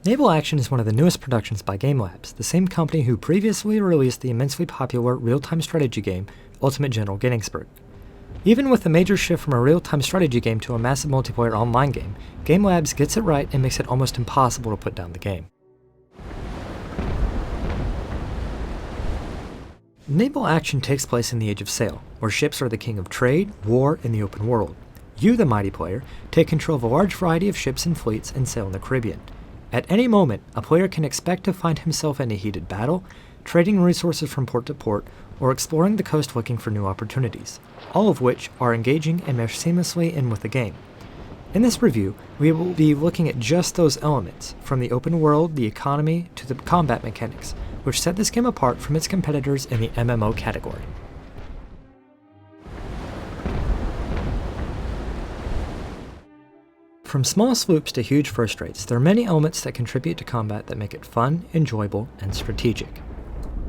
Naval Action is one of the newest productions by Game Labs, the same company who previously released the immensely popular real-time strategy game, Ultimate General Gettysburg. Even with a major shift from a real-time strategy game to a massive multiplayer online game, Game Labs gets it right and makes it almost impossible to put down the game. Naval Action takes place in the Age of Sail, where ships are the king of trade, war, and the open world. You, the mighty player, take control of a large variety of ships and fleets and sail in the Caribbean. At any moment, a player can expect to find himself in a heated battle, trading resources from port to port, or exploring the coast looking for new opportunities, all of which are engaging and mesh seamlessly in with the game. In this review, we will be looking at just those elements, from the open world, the economy, to the combat mechanics, which set this game apart from its competitors in the MMO category. From small sloops to huge first rates, there are many elements that contribute to combat that make it fun, enjoyable, and strategic.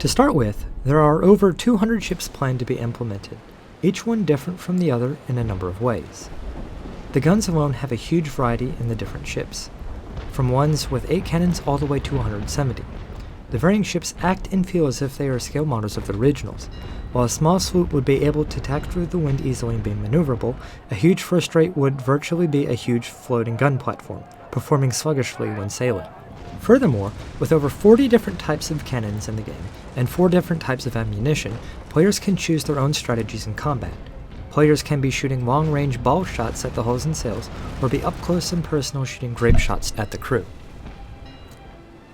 To start with, there are over 200 ships planned to be implemented, each one different from the other in a number of ways. The guns alone have a huge variety in the different ships, from ones with 8 cannons all the way to 170. The varying ships act and feel as if they are scale models of the originals. While a small sloop would be able to tack through the wind easily and be maneuverable, a huge first rate would virtually be a huge floating gun platform, performing sluggishly when sailing. Furthermore, with over 40 different types of cannons in the game, and 4 different types of ammunition, players can choose their own strategies in combat. Players can be shooting long-range ball shots at the hulls and sails, or be up close and personal shooting grape shots at the crew.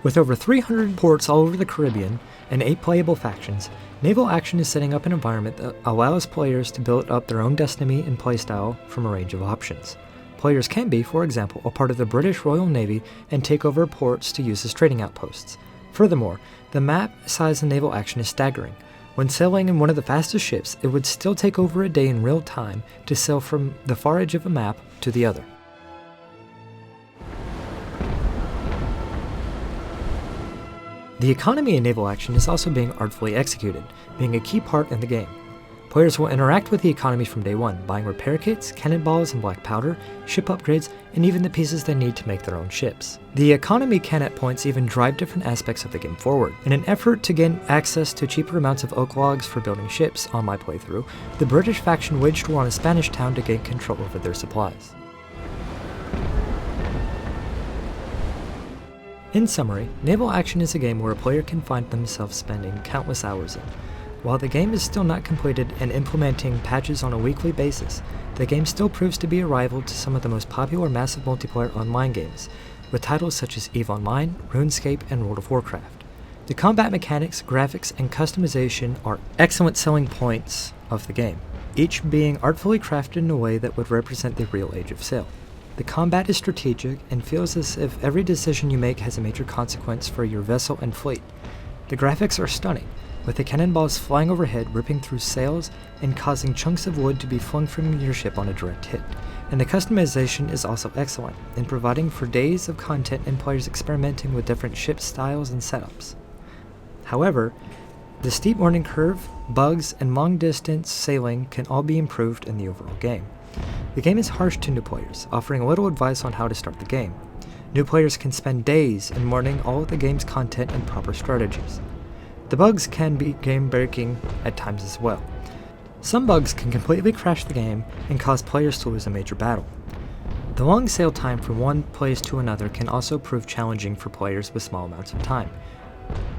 With over 300 ports all over the Caribbean and 8 playable factions, Naval Action is setting up an environment that allows players to build up their own destiny and playstyle from a range of options. Players can be, for example, a part of the British Royal Navy and take over ports to use as trading outposts. Furthermore, the map size in Naval Action is staggering. When sailing in one of the fastest ships, it would still take over a day in real time to sail from the far edge of a map to the other. The economy in Naval Action is also being artfully executed, being a key part in the game. Players will interact with the economy from day one, buying repair kits, cannonballs and black powder, ship upgrades, and even the pieces they need to make their own ships. The economy can at points even drive different aspects of the game forward. In an effort to gain access to cheaper amounts of oak logs for building ships on my playthrough, the British faction waged war on a Spanish town to gain control over their supplies. In summary, Naval Action is a game where a player can find themselves spending countless hours in. While the game is still not completed and implementing patches on a weekly basis, the game still proves to be a rival to some of the most popular massive multiplayer online games, with titles such as EVE Online, RuneScape, and World of Warcraft. The combat mechanics, graphics, and customization are excellent selling points of the game, each being artfully crafted in a way that would represent the real Age of Sail. The combat is strategic and feels as if every decision you make has a major consequence for your vessel and fleet. The graphics are stunning, with the cannonballs flying overhead, ripping through sails, and causing chunks of wood to be flung from your ship on a direct hit. And the customization is also excellent, in providing for days of content and players experimenting with different ship styles and setups. However, the steep learning curve, bugs, and long-distance sailing can all be improved in the overall game. The game is harsh to new players, offering little advice on how to start the game. New players can spend days in learning all of the game's content and proper strategies. The bugs can be game-breaking at times as well. Some bugs can completely crash the game and cause players to lose a major battle. The long sail time from one place to another can also prove challenging for players with small amounts of time.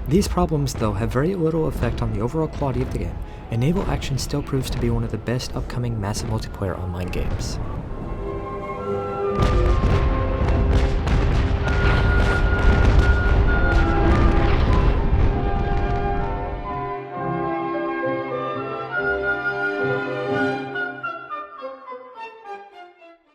These problems, though, have very little effect on the overall quality of the game, and Naval Action still proves to be one of the best upcoming massive multiplayer online games.